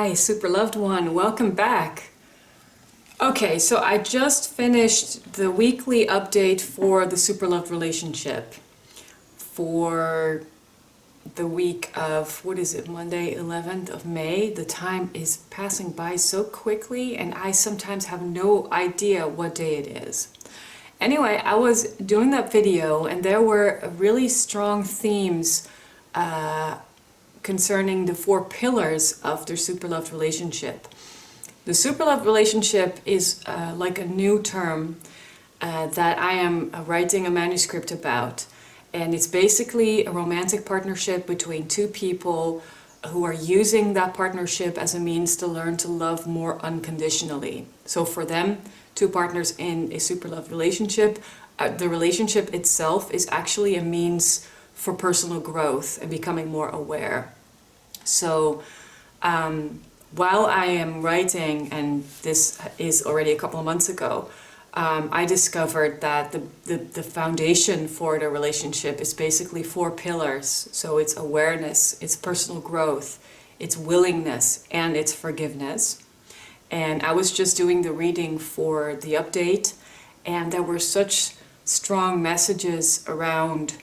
Hi, super loved one, welcome back. Okay, so I just finished the weekly update for the super loved relationship for the week of, what is it, Monday 11th of May. The time is passing by so quickly and I sometimes have no idea what day it is. Anyway, I was doing that video and there were really strong themes concerning the 4 pillars of their super loved relationship. The super loved relationship is like a new term that I am writing a manuscript about, and it's basically a romantic partnership between 2 people who are using that partnership as a means to learn to love more unconditionally. So for them, 2 partners in a super loved relationship, the relationship itself is actually a means for personal growth and becoming more aware. So while I am writing, and this is already a couple of months ago, I discovered that the foundation for the relationship is basically 4 pillars. So it's awareness, it's personal growth, it's willingness, and it's forgiveness. And I was just doing the reading for the update, and there were such strong messages around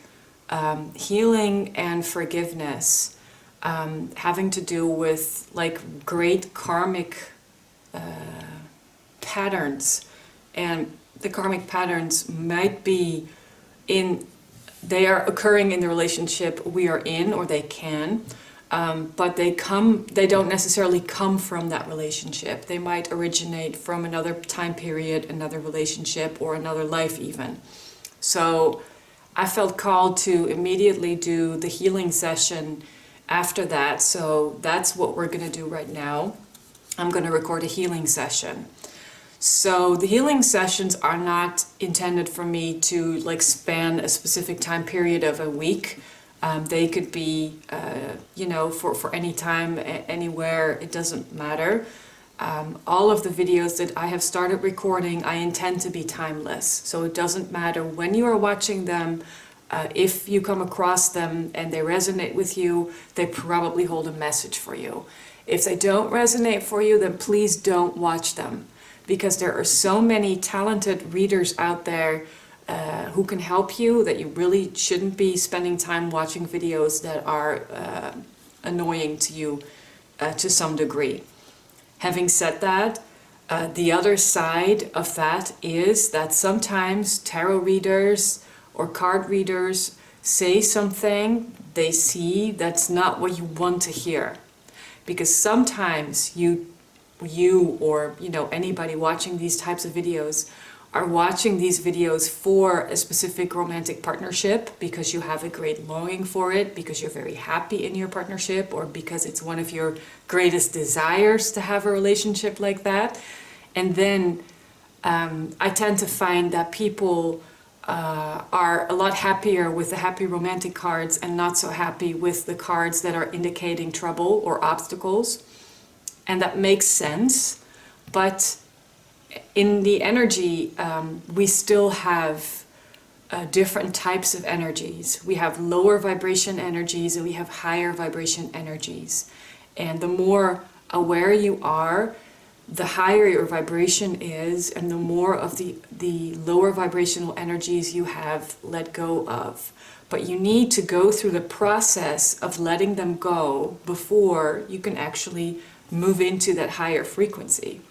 healing and forgiveness, having to do with like great karmic patterns. And the karmic patterns might be they are occurring in the relationship we are in, or they can, but they don't necessarily come from that relationship. They might originate from another time period, another relationship, or another life even. So I felt called to immediately do the healing session after that. So that's what we're going to do right now. I'm going to record a healing session. So the healing sessions are not intended for me to like span a specific time period of a week. They could be, for any time, anywhere, it doesn't matter. All of the videos that I have started recording, I intend to be timeless. So it doesn't matter when you are watching them. If you come across them and they resonate with you, they probably hold a message for you. If they don't resonate for you, then please don't watch them, because there are so many talented readers out there who can help you that you really shouldn't be spending time watching videos that are annoying to you to some degree. Having said that, the other side of that is that sometimes tarot readers or card readers say something they see that's not what you want to hear. Because sometimes you or anybody watching these types of videos are watching these videos for a specific romantic partnership because you have a great longing for it, because you're very happy in your partnership, or because it's one of your greatest desires to have a relationship like that. And then I tend to find that people are a lot happier with the happy romantic cards and not so happy with the cards that are indicating trouble or obstacles. And that makes sense, but in the energy, we still have different types of energies. We have lower vibration energies and we have higher vibration energies. And the more aware you are, the higher your vibration is, and the more of the lower vibrational energies you have let go of. But you need to go through the process of letting them go before you can actually move into that higher frequency.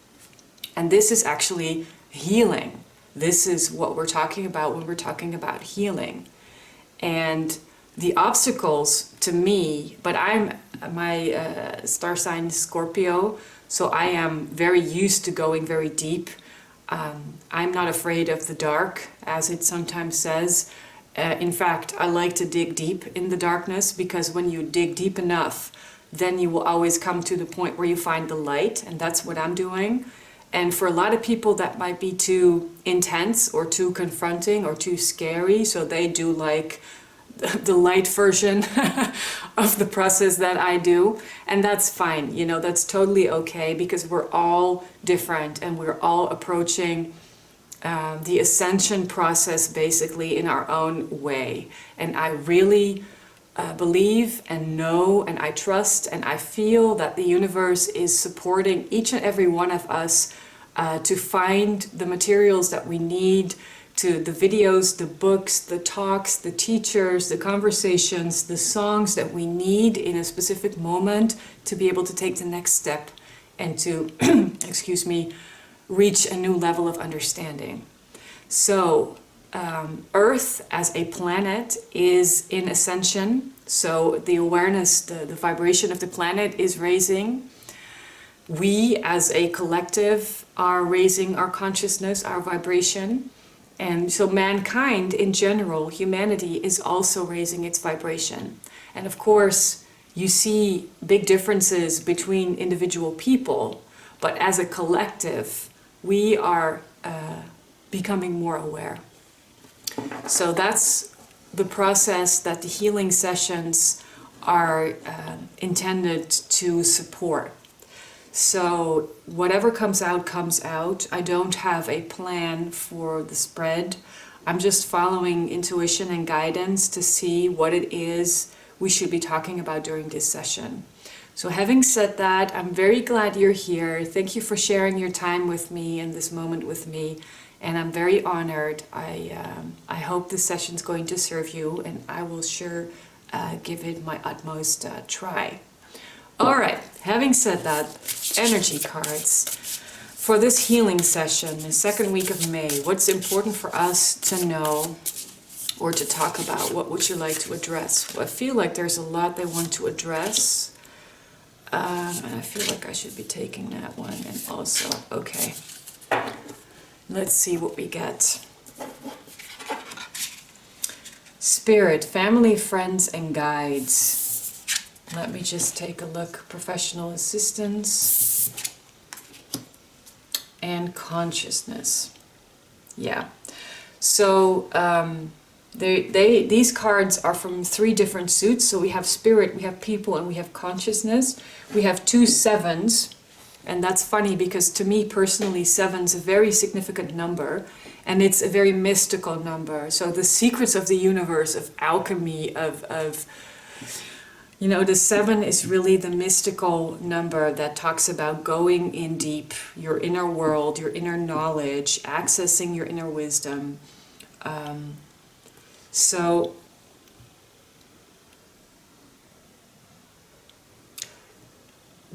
And this is actually healing. This is what we're talking about when we're talking about healing. And the obstacles to me, but my star sign is Scorpio, so I am very used to going very deep. I'm not afraid of the dark, as it sometimes says. In fact, I like to dig deep in the darkness, because when you dig deep enough, then you will always come to the point where you find the light, and that's what I'm doing. And for a lot of people that might be too intense or too confronting or too scary, so they do like the light version of the process that I do, and that's fine, that's totally okay, because we're all different and we're all approaching the ascension process basically in our own way. And I really believe and know, and I trust and I feel that the universe is supporting each and every one of us to find the materials that we need, to the videos, the books, the talks, the teachers, the conversations, the songs that we need in a specific moment to be able to take the next step and to, excuse me, reach a new level of understanding. So, Earth as a planet is in ascension, so the awareness, the vibration of the planet is raising. We as a collective are raising our consciousness, our vibration, and so mankind in general, humanity, is also raising its vibration. And of course, you see big differences between individual people, but as a collective, we are becoming more aware. So that's the process that the healing sessions are intended to support. So whatever comes out, comes out. I don't have a plan for the spread. I'm just following intuition and guidance to see what it is we should be talking about during this session. So having said that, I'm very glad you're here. Thank you for sharing your time with me and this moment with me. And I'm very honored. I hope this session's going to serve you, and I will sure give it my utmost try. All right, having said that, energy cards. For this healing session, the second week of May, what's important for us to know or to talk about? What would you like to address? Well, I feel like there's a lot they want to address. And I feel like I should be taking that one. And also, okay, let's see what we get. Spirit, family, friends, and guides. Let me just take a look. Professional assistance and consciousness. Yeah. So these cards are from 3 different suits. So we have spirit, we have people, and we have consciousness. We have 2 7s. And that's funny because to me personally, 7's a very significant number. And it's a very mystical number. So the secrets of the universe, of alchemy, of you know, the 7 is really the mystical number that talks about going in deep, your inner world, your inner knowledge, accessing your inner wisdom. So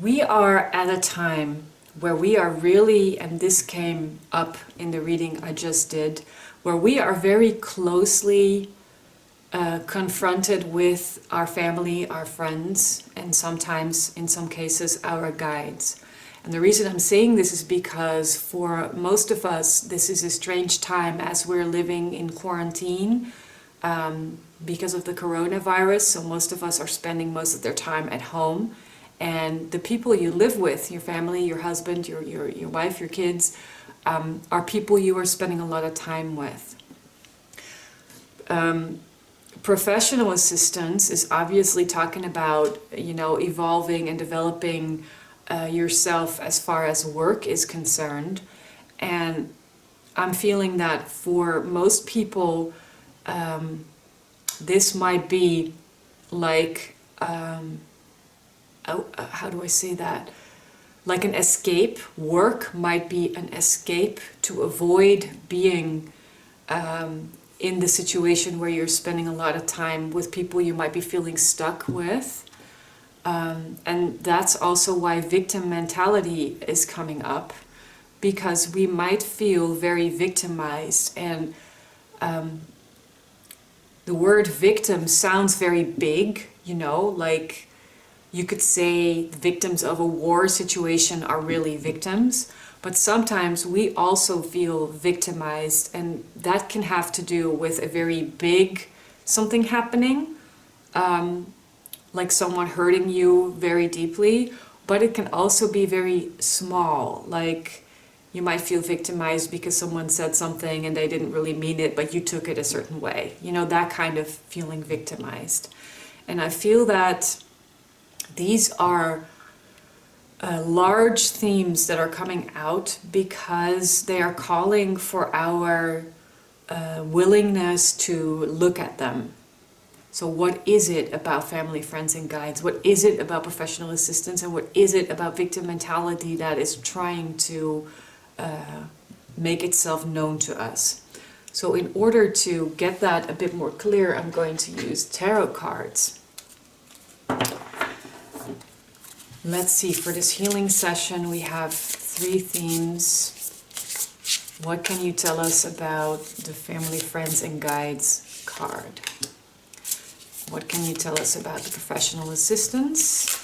we are at a time where we are really, and this came up in the reading I just did, where we are very closely confronted with our family, our friends, and sometimes, in some cases, our guides. And the reason I'm saying this is because for most of us, this is a strange time as we're living in quarantine because of the coronavirus. So most of us are spending most of their time at home. And the people you live with, your family, your husband, your wife, your kids, are people you are spending a lot of time with. Professional assistance is obviously talking about, you know, evolving and developing yourself as far as work is concerned. And I'm feeling that for most people, this might be like, how do I say that? Like an escape. Work might be an escape to avoid being in the situation where you're spending a lot of time with people you might be feeling stuck with. And that's also why victim mentality is coming up, because we might feel very victimized. And the word victim sounds very big, you know, like you could say victims of a war situation are really victims. But sometimes we also feel victimized, and that can have to do with a very big something happening, like someone hurting you very deeply, but it can also be very small, like you might feel victimized because someone said something and they didn't really mean it, but you took it a certain way, you know, that kind of feeling victimized. And I feel that these are large themes that are coming out because they are calling for our willingness to look at them. So what is it about family, friends, and guides? What is it about professional assistance? And what is it about victim mentality that is trying to make itself known to us? So in order to get that a bit more clear, I'm going to use tarot cards. Let's see, for this healing session, we have 3 themes. What can you tell us about the family, friends, and guides card? What can you tell us about the professional assistance?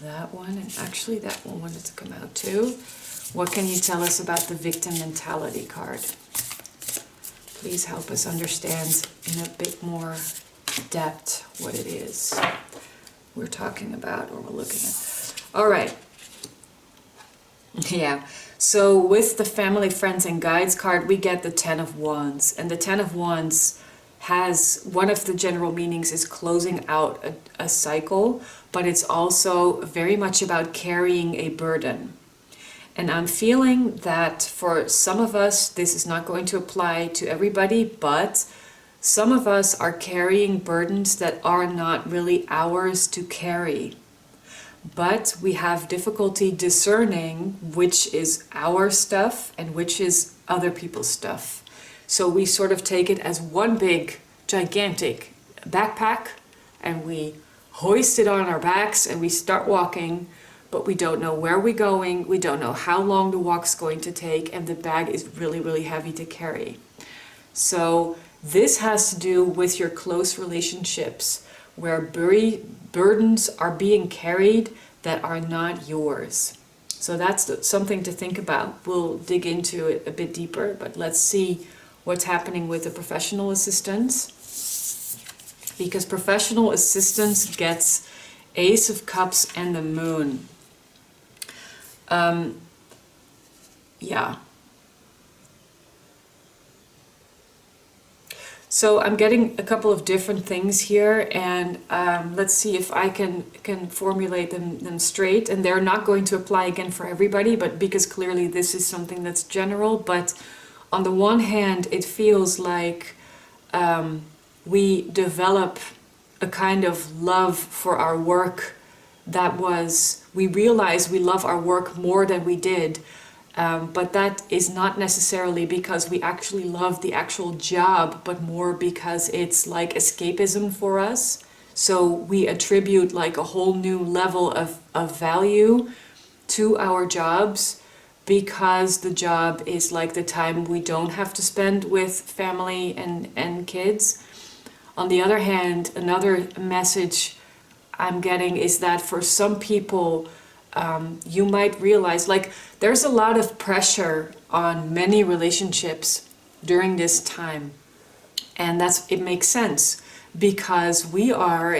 That one, and actually that one wanted to come out too. What can you tell us about the victim mentality card? Please help us understand in a bit more depth what it is we're talking about or we're looking at. All right. Yeah. So with the family, friends, and guides card, we get the 10 of Wands. And the 10 of Wands has, one of the general meanings is closing out a cycle, but it's also very much about carrying a burden. And I'm feeling that for some of us, this is not going to apply to everybody, but some of us are carrying burdens that are not really ours to carry. But we have difficulty discerning which is our stuff and which is other people's stuff. So we sort of take it as one big, gigantic backpack and we hoist it on our backs and we start walking, but we don't know where we're going, we don't know how long the walk's going to take, and the bag is really, really heavy to carry. So this has to do with your close relationships, where burdens are being carried that are not yours. So that's something to think about. We'll dig into it a bit deeper, but let's see what's happening with the professional assistance. Because professional assistance gets Ace of Cups and the Moon. Yeah. So I'm getting a couple of different things here, and let's see if I can formulate them straight. And they're not going to apply again for everybody, but because clearly this is something that's general. But on the one hand, it feels like we develop a kind of love for our work that was, we realize we love our work more than we did. But that is not necessarily because we actually love the actual job, but more because it's like escapism for us. So we attribute like a whole new level of value to our jobs because the job is like the time we don't have to spend with family and kids. On the other hand, another message I'm getting is that for some people, you might realize like there's a lot of pressure on many relationships during this time, and it makes sense because we are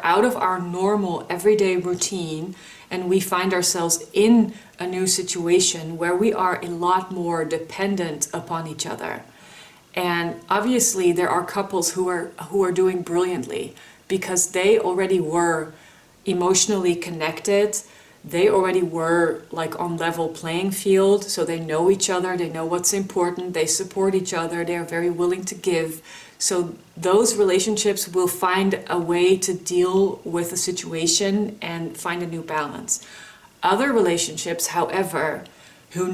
out of our normal everyday routine, and we find ourselves in a new situation where we are a lot more dependent upon each other. And obviously there are couples who are doing brilliantly because they already were emotionally connected. They already were like on level playing field, so they know each other, they know what's important, they support each other, they are very willing to give. So those relationships will find a way to deal with the situation and find a new balance. Other relationships, however, who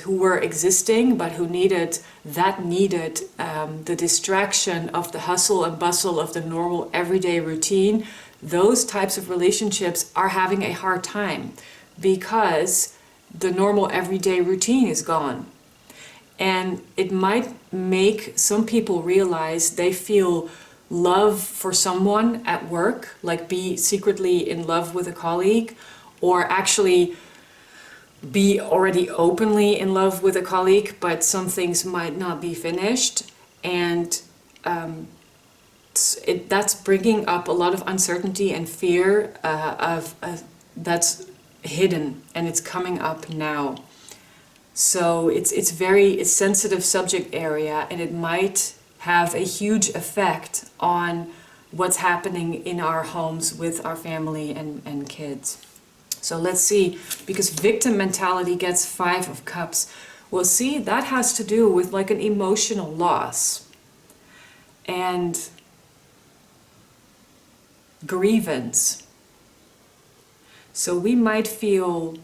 were existing, but who needed the distraction of the hustle and bustle of the normal everyday routine, those types of relationships are having a hard time because the normal everyday routine is gone. And it might make some people realize they feel love for someone at work, like be secretly in love with a colleague, or actually be already openly in love with a colleague, but some things might not be finished. And that's bringing up a lot of uncertainty and fear that's hidden, and it's coming up now. So it's a sensitive subject area, and it might have a huge effect on what's happening in our homes with our family and kids. So let's see, because victim mentality gets 5 of Cups. Well, see, that has to do with like an emotional loss. and grievance. So we might feel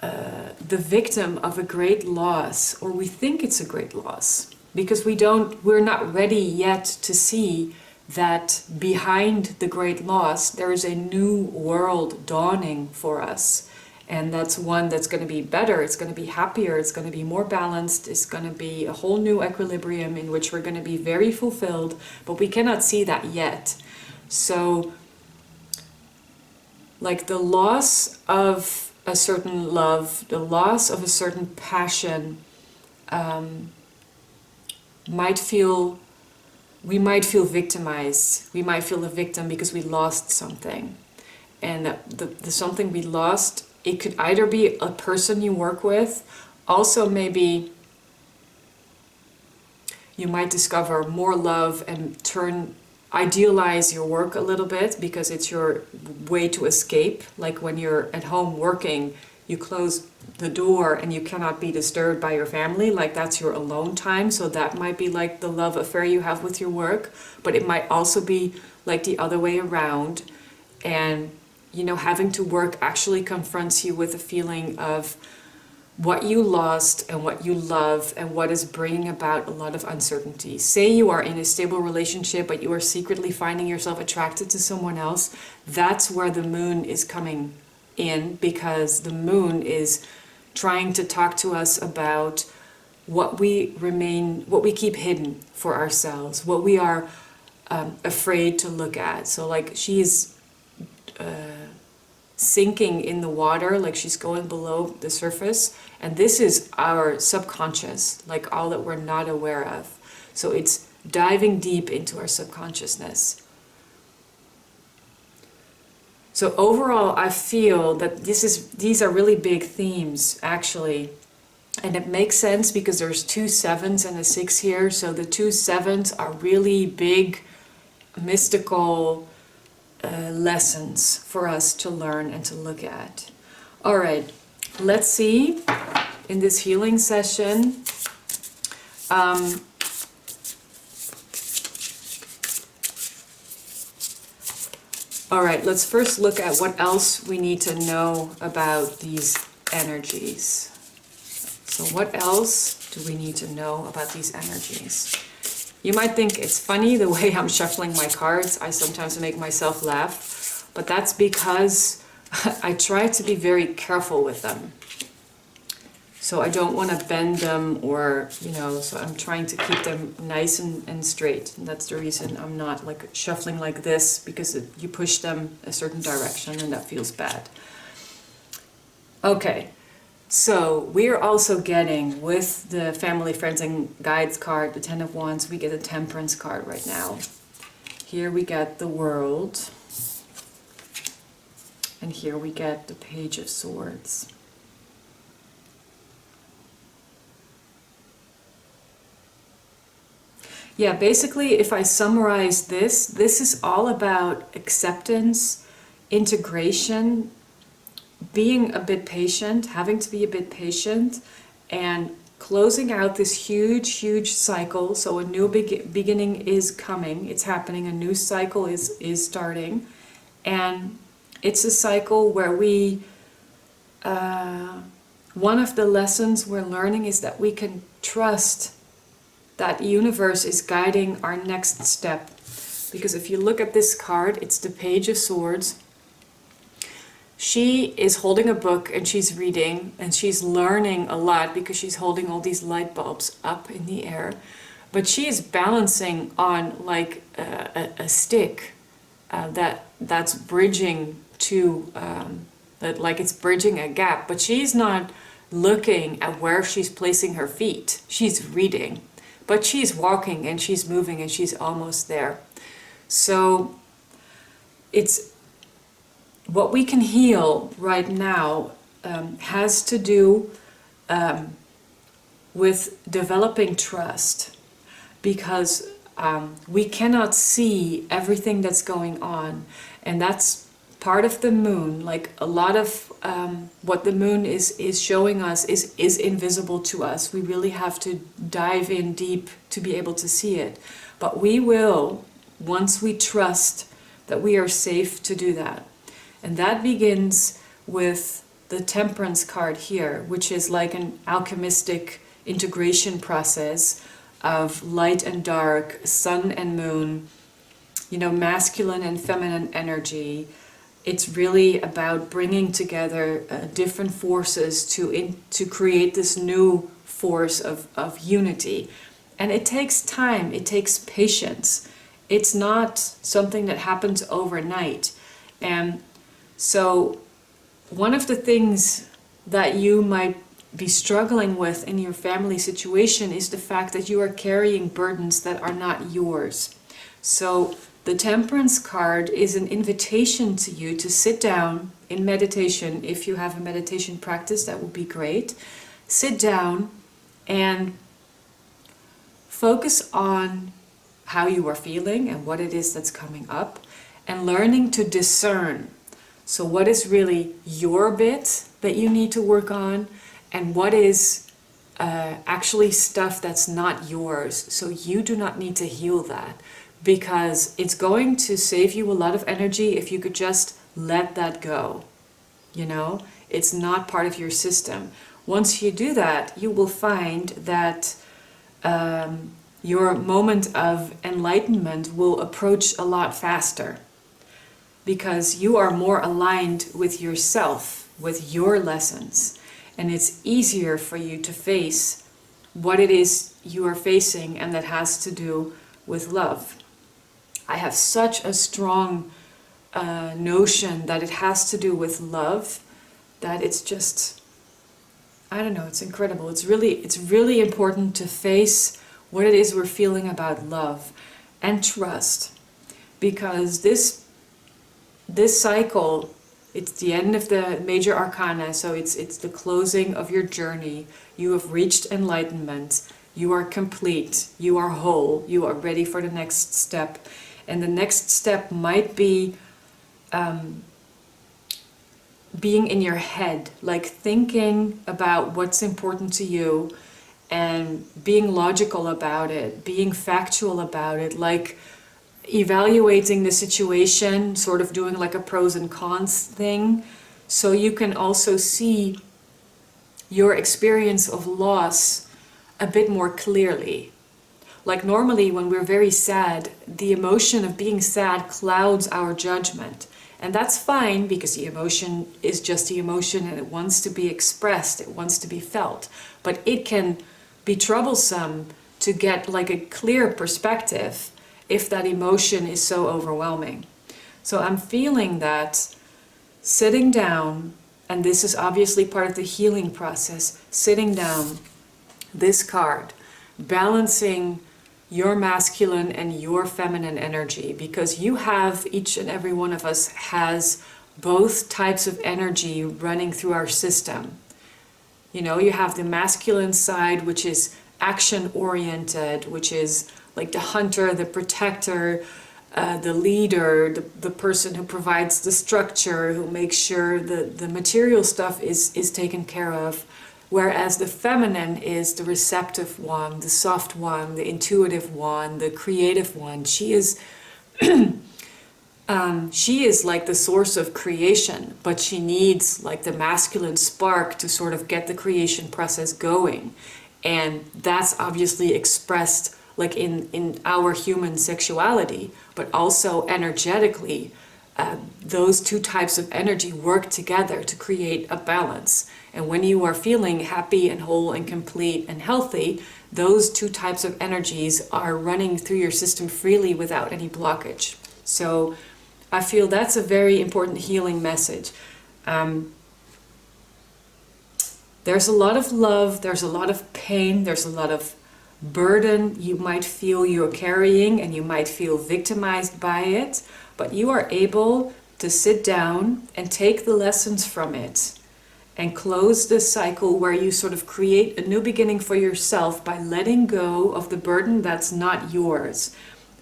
the victim of a great loss, or we think it's a great loss, because we're not ready yet to see that behind the great loss there is a new world dawning for us. And that's one that's going to be better, it's going to be happier, it's going to be more balanced, it's going to be a whole new equilibrium in which we're going to be very fulfilled, but we cannot see that yet. So, like the loss of a certain love, the loss of a certain passion, we might feel victimized. We might feel a victim because we lost something. And the something we lost, it could either be a person you work with, also maybe you might discover more love and idealize your work a little bit because it's your way to escape. Like when you're at home working, you close the door and you cannot be disturbed by your family, like that's your alone time. So that might be like the love affair you have with your work, but it might also be like the other way around. And you know, having to work actually confronts you with a feeling of what you lost and what you love and what is bringing about a lot of uncertainty. Say you are in a stable relationship, but you are secretly finding yourself attracted to someone else. That's where the moon is coming in, because the moon is trying to talk to us about what we keep hidden for ourselves, what we are afraid to look at. So like she's sinking in the water, like she's going below the surface, and this is our subconscious, like all that we're not aware of. So it's diving deep into our subconsciousness. So overall, I feel that these are really big themes, actually. And it makes sense because there's 2 7s and a 6 here. So the 2 7s are really big, mystical lessons for us to learn and to look at. All right, let's see in this healing session. All right, let's first look at what else we need to know about these energies. So what else do we need to know about these energies? You might think it's funny the way I'm shuffling my cards. I sometimes make myself laugh, but that's because I try to be very careful with them. So I don't want to bend them or, so I'm trying to keep them nice and straight. And that's the reason I'm not like shuffling like this, because you push them a certain direction and that feels bad. Okay. So we're also getting, with the Family, Friends and Guides card, the 10 of Wands, we get a Temperance card right now. Here we get the World. And here we get the Page of Swords. Yeah, basically, if I summarize this is all about acceptance, integration, being a bit patient, having to be a bit patient, and closing out this huge cycle. So a new beginning is coming, it's happening, a new cycle is starting, and it's a cycle where one of the lessons we're learning is that we can trust that the universe is guiding our next step. Because if you look at this card, it's the Page of Swords. She is holding a book and she's reading and she's learning a lot because she's holding all these light bulbs up in the air. But she is balancing on like a stick that's bridging to, like it's bridging a gap. But she's not looking at where she's placing her feet. She's reading. But she's walking and she's moving and she's almost there. So it's what we can heal right now has to do with developing trust, because we cannot see everything that's going on, and that's part of the moon. Like a lot of what the moon is showing us is invisible to us. We really have to dive in deep to be able to see it. But we will, once we trust that we are safe to do that. And that begins with the Temperance card here, which is like an alchemistic integration process of light and dark, sun and moon, you know, masculine and feminine energy. It's really about bringing together different forces to create this new force of unity. And it takes time, it takes patience. It's not something that happens overnight. And so one of the things that you might be struggling with in your family situation is the fact that you are carrying burdens that are not yours. So the Temperance card is an invitation to you to sit down in meditation. If you have a meditation practice, that would be great. Sit down and focus on how you are feeling and what it is that's coming up, and learning to discern. So what is really your bit that you need to work on, and what is actually stuff that's not yours. So you do not need to heal that, because it's going to save you a lot of energy if you could just let that go. You know, it's not part of your system. Once you do that, you will find that your moment of enlightenment will approach a lot faster, because you are more aligned with yourself, with your lessons, and it's easier for you to face what it is you are facing, and that has to do with love. I have such a strong notion that it has to do with love, that it's just, I don't know, it's incredible. It's really important to face what it is we're feeling about love and trust, because this cycle, it's the end of the major arcana, so it's the closing of your journey. You have reached enlightenment. You are complete. You are whole. You are ready for the next step. And the next step might be being in your head, like thinking about what's important to you and being logical about it, being factual about it, like evaluating the situation, sort of doing like a pros and cons thing, so you can also see your experience of loss a bit more clearly. Like normally when we're very sad, the emotion of being sad clouds our judgment. And that's fine, because the emotion is just the emotion and it wants to be expressed, it wants to be felt. But it can be troublesome to get like a clear perspective if that emotion is so overwhelming. So I'm feeling that sitting down, and this is obviously part of the healing process, sitting down, this card, balancing your masculine and your feminine energy, because you have, each and every one of us has both types of energy running through our system. You know, you have the masculine side, which is action-oriented, which is like the hunter, the protector, the leader, the person who provides the structure, who makes sure the material stuff is taken care of. Whereas the feminine is the receptive one, the soft one, the intuitive one, the creative one. She is like the source of creation, but she needs like the masculine spark to sort of get the creation process going. And that's obviously expressed like in our human sexuality, but also energetically. Those two types of energy work together to create a balance. And when you are feeling happy and whole and complete and healthy, those two types of energies are running through your system freely without any blockage. So I feel that's a very important healing message. There's a lot of love, there's a lot of pain, there's a lot of burden you might feel you're carrying, and you might feel victimized by it, but you are able to sit down and take the lessons from it and close this cycle where you sort of create a new beginning for yourself by letting go of the burden that's not yours.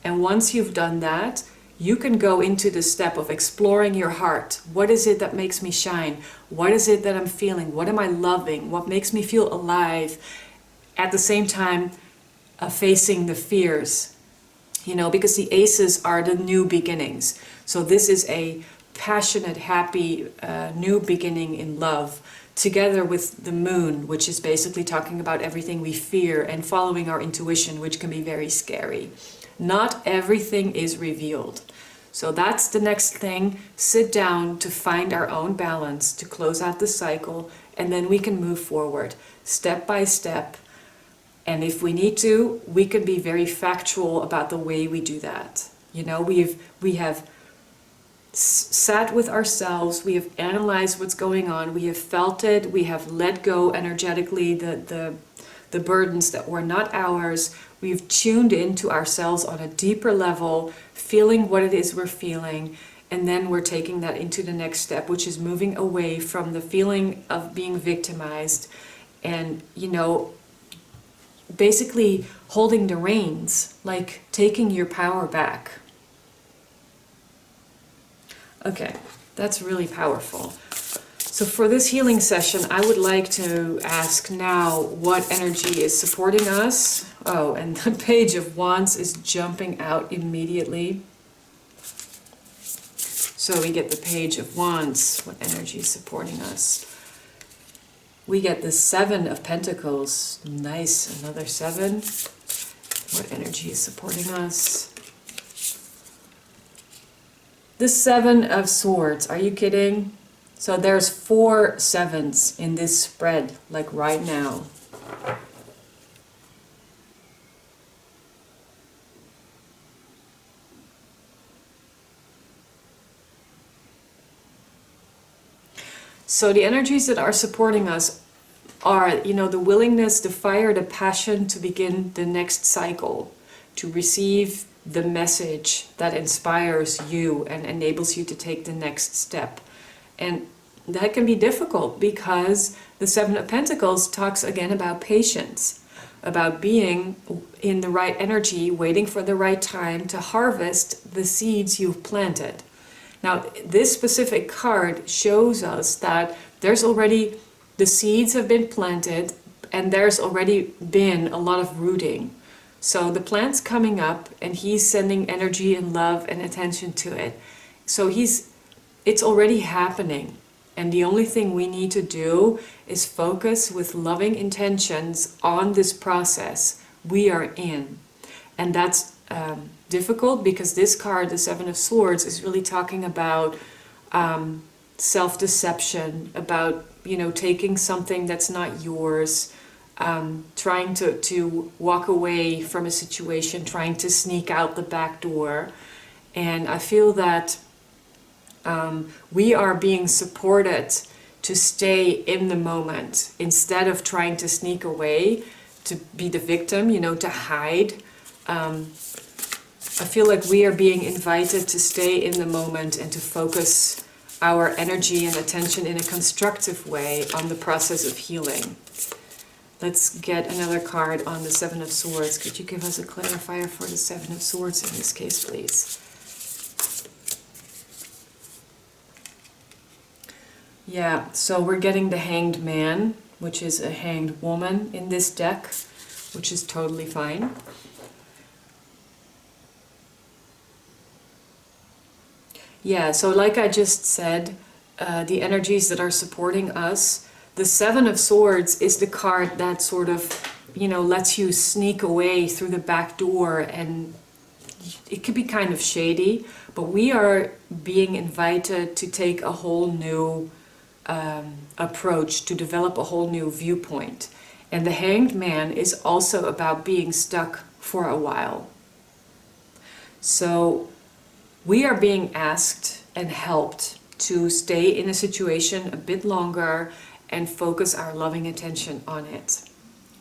And once you've done that, you can go into the step of exploring your heart. What is it that makes me shine? What is it that I'm feeling? What am I loving? What makes me feel alive? At the same time, facing the fears, because the aces are the new beginnings. So this is a passionate, happy, new beginning in love, together with the moon, which is basically talking about everything we fear and following our intuition, which can be very scary. Not everything is revealed. So that's the next thing. Sit down to find our own balance, to close out the cycle, and then we can move forward step by step. And if we need to, we can be very factual about the way we do that. We have sat with ourselves, we have analyzed what's going on, we have felt it, we have let go energetically the burdens that were not ours. We've tuned into ourselves on a deeper level, feeling what it is we're feeling, and then we're taking that into the next step, which is moving away from the feeling of being victimized and, basically holding the reins, like taking your power back. Okay, that's really powerful. So for this healing session, I would like to ask now what energy is supporting us. Oh, and the Page of Wands is jumping out immediately. So we get the Page of Wands, what energy is supporting us. We get the Seven of Pentacles, nice, another 7. What energy is supporting us? The 7 of Swords, are you kidding? So there's 4 sevens in this spread, like right now. So the energies that are supporting us are, the willingness, the fire, the passion to begin the next cycle, to receive the message that inspires you and enables you to take the next step. And that can be difficult because the 7 of Pentacles talks again about patience, about being in the right energy, waiting for the right time to harvest the seeds you've planted. Now, this specific card shows us that the seeds have been planted and there's already been a lot of rooting. So the plant's coming up and he's sending energy and love and attention to it. So it's already happening. And the only thing we need to do is focus with loving intentions on this process we are in. And that's difficult because this card, the 7 of Swords, is really talking about self-deception, about taking something that's not yours, trying to walk away from a situation, trying to sneak out the back door. And I feel that we are being supported to stay in the moment instead of trying to sneak away, to be the victim, to hide. I feel like we are being invited to stay in the moment and to focus our energy and attention in a constructive way on the process of healing. Let's get another card on the 7 of Swords. Could you give us a clarifier for the 7 of Swords in this case, please? Yeah, so we're getting the Hanged Man, which is a hanged woman in this deck, which is totally fine. Yeah, so like I just said, the energies that are supporting us, the 7 of Swords is the card that sort of, lets you sneak away through the back door, and it could be kind of shady, but we are being invited to take a whole new approach, to develop a whole new viewpoint. And the Hanged Man is also about being stuck for a while. So we are being asked and helped to stay in a situation a bit longer and focus our loving attention on it,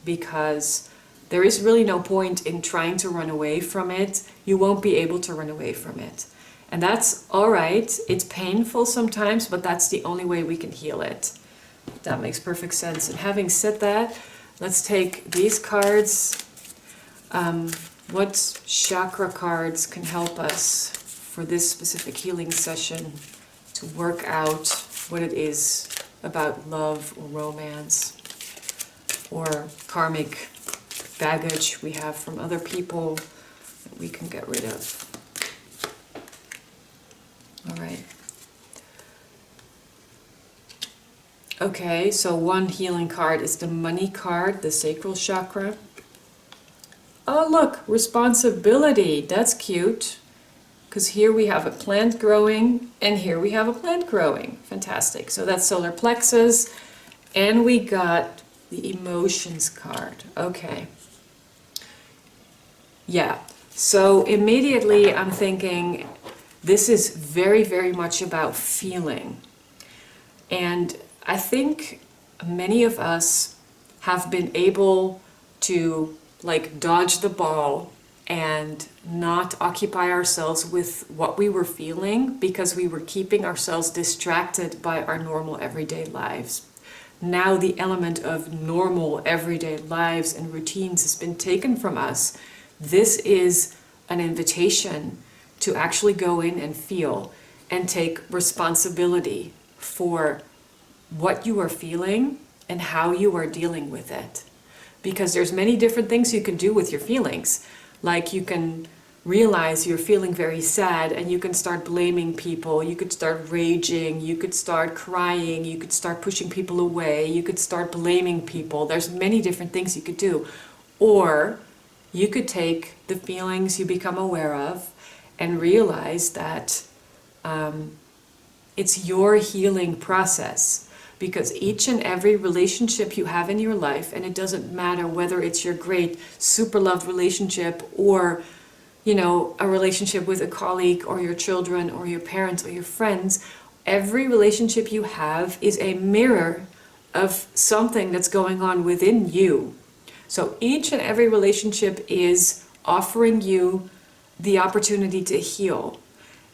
because there is really no point in trying to run away from it. You won't be able to run away from it. And that's all right. It's painful sometimes, but that's the only way we can heal it. That makes perfect sense. And having said that, let's take these cards. What chakra cards can help us for this specific healing session to work out what it is about love or romance or karmic baggage we have from other people that we can get rid of. All right. Okay, so one healing card is the money card, the sacral chakra. Oh look, responsibility. That's cute. Because here we have a plant growing and here we have a plant growing. Fantastic. So that's solar plexus. And we got the emotions card. Okay. Yeah. So immediately I'm thinking this is very, very much about feeling. And I think many of us have been able to like dodge the ball and not occupy ourselves with what we were feeling because we were keeping ourselves distracted by our normal everyday lives. Now the element of normal everyday lives and routines has been taken from us. This is an invitation to actually go in and feel and take responsibility for what you are feeling and how you are dealing with it. Because there's many different things you can do with your feelings. Like you can realize you're feeling very sad and you can start blaming people, you could start raging, you could start crying, you could start pushing people away, you could start blaming people. There's many different things you could do. Or you could take the feelings you become aware of and realize that it's your healing process. Because each and every relationship you have in your life, and it doesn't matter whether it's your great super loved relationship or, you know, a relationship with a colleague or your children or your parents or your friends, every relationship you have is a mirror of something that's going on within you. So each and every relationship is offering you the opportunity to heal.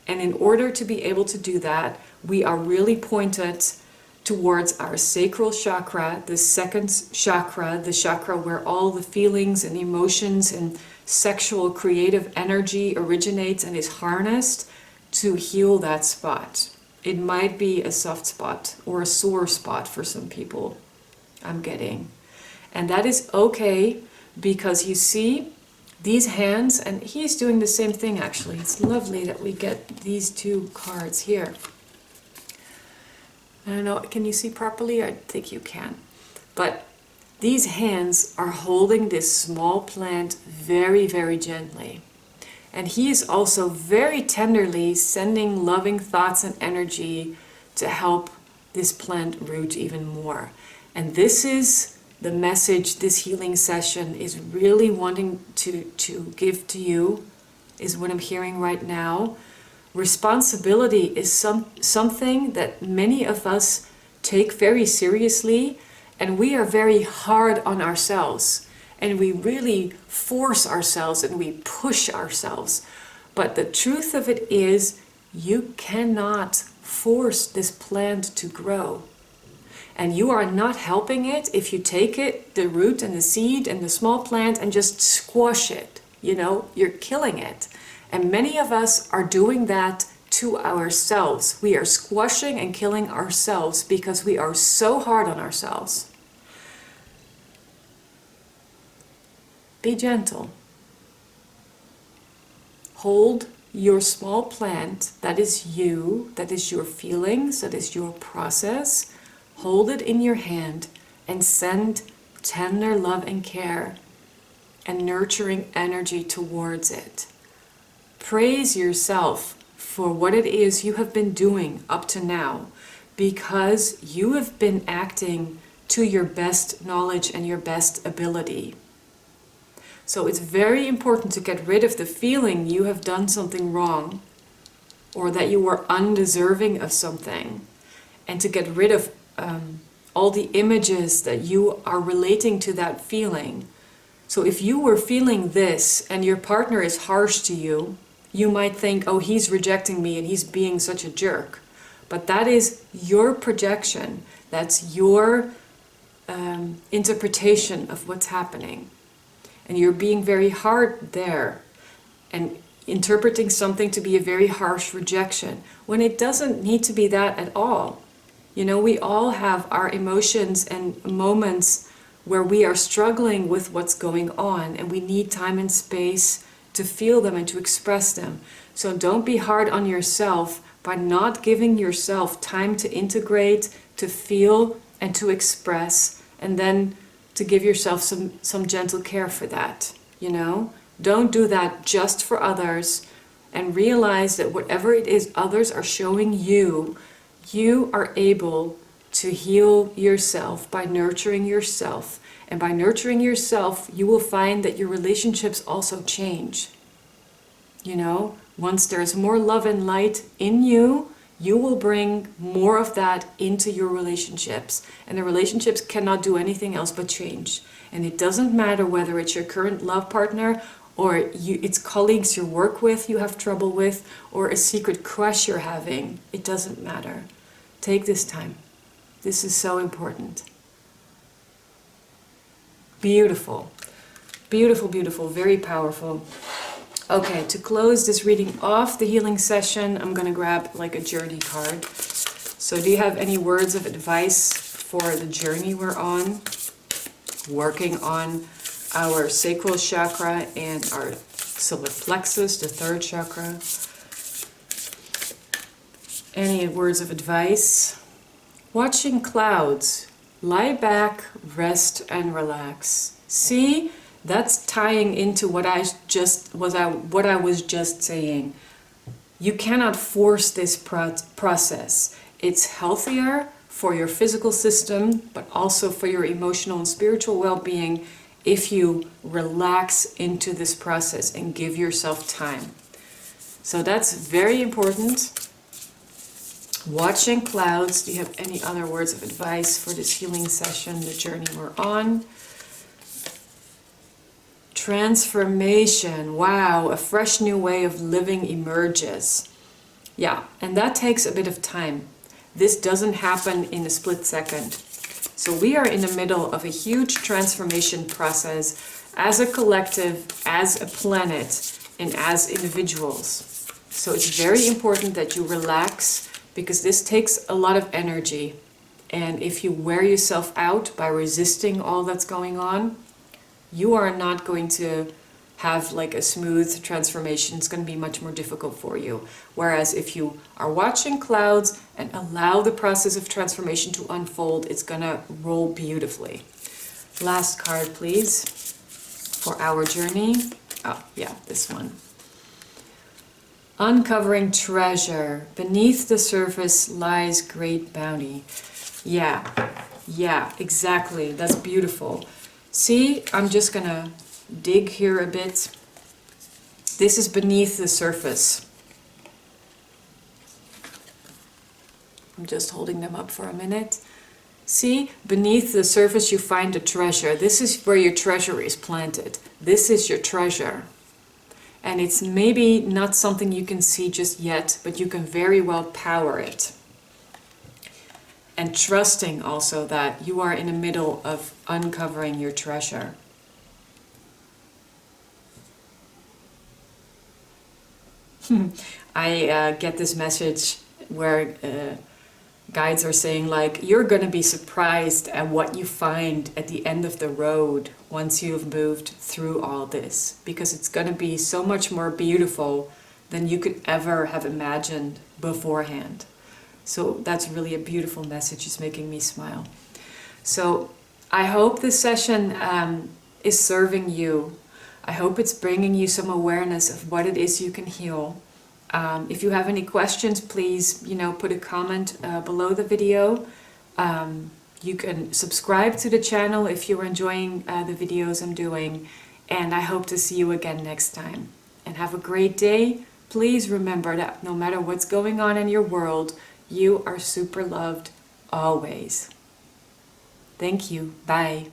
And in order to be able to do that, we are really pointed towards our sacral chakra, the second chakra, the chakra where all the feelings and emotions and sexual creative energy originates and is harnessed, to heal that spot. It might be a soft spot or a sore spot for some people, I'm getting. And that is okay, because you see these hands, and he's doing the same thing actually. It's lovely that we get these two cards here. I don't know, can you see properly? I think you can. But these hands are holding this small plant very, very gently. And he is also very tenderly sending loving thoughts and energy to help this plant root even more. And this is the message this healing session is really wanting to give to you, is what I'm hearing right now. Responsibility is something that many of us take very seriously, and we are very hard on ourselves, and we really force ourselves and we push ourselves. But the truth of it is, you cannot force this plant to grow. And you are not helping it if you take it, the root and the seed and the small plant, and just squash it. You know, you're killing it. And many of us are doing that to ourselves. We are squashing and killing ourselves because we are so hard on ourselves. Be gentle. Hold your small plant, that is you, that is your feelings, that is your process. Hold it in your hand and send tender love and care and nurturing energy towards it. Praise yourself for what it is you have been doing up to now, because you have been acting to your best knowledge and your best ability. So it's very important to get rid of the feeling you have done something wrong or that you were undeserving of something, and to get rid of all the images that you are relating to that feeling. So if you were feeling this and your partner is harsh to you, you might think, oh, he's rejecting me and he's being such a jerk. But that is your projection. That's your interpretation of what's happening. And you're being very hard there. And interpreting something to be a very harsh rejection, when it doesn't need to be that at all. You know, we all have our emotions and moments where we are struggling with what's going on, and we need time and space to feel them and to express them. So don't be hard on yourself by not giving yourself time to integrate, to feel, and to express, and then to give yourself some gentle care for that, you know? Don't do that just for others, and realize that whatever it is others are showing you, you are able to heal yourself by nurturing yourself. And by nurturing yourself, you will find that your relationships also change. You know, once there's more love and light in you, you will bring more of that into your relationships. And the relationships cannot do anything else but change. And it doesn't matter whether it's your current love partner, or it's colleagues you work with you have trouble with, or a secret crush you're having. It doesn't matter. Take this time. This is so important. Beautiful. Beautiful, beautiful, very powerful. Okay, to close this reading off, the healing session, I'm going to grab like a journey card. So do you have any words of advice for the journey we're on? Working on our sacral chakra and our solar plexus, the third chakra. Any words of advice? Watching clouds. Lie back, rest, and relax. See? That's tying into what I was just saying. You cannot force this process. It's healthier for your physical system, but also for your emotional and spiritual well-being if you relax into this process and give yourself time. So that's very important. Watching clouds. Do you have any other words of advice for this healing session, the journey we're on? Transformation. Wow, a fresh new way of living emerges. Yeah, and that takes a bit of time. This doesn't happen in a split second. So we are in the middle of a huge transformation process as a collective, as a planet, and as individuals. So it's very important that you relax, because this takes a lot of energy. And if you wear yourself out by resisting all that's going on, you are not going to have like a smooth transformation. It's going to be much more difficult for you. Whereas if you are watching clouds and allow the process of transformation to unfold, it's going to roll beautifully. Last card, please, for our journey. Oh, yeah, this one. Uncovering treasure. Beneath the surface lies great bounty. Yeah, exactly. That's beautiful. See, I'm just gonna dig here a bit. This is beneath the surface. I'm just holding them up for a minute. See, beneath the surface you find a treasure. This is where your treasure is planted. This is your treasure. And it's maybe not something you can see just yet, but you can very well power it. And trusting also that you are in the middle of uncovering your treasure. I get this message where guides are saying like, you're going to be surprised at what you find at the end of the road once you've moved through all this, because it's going to be so much more beautiful than you could ever have imagined beforehand. So that's really a beautiful message. It's making me smile. So I hope this session is serving you. I hope it's bringing you some awareness of what it is you can heal. If you have any questions, please, put a comment below the video. You can subscribe to the channel if you're enjoying the videos I'm doing. And I hope to see you again next time. And have a great day. Please remember that no matter what's going on in your world, you are super loved always. Thank you. Bye.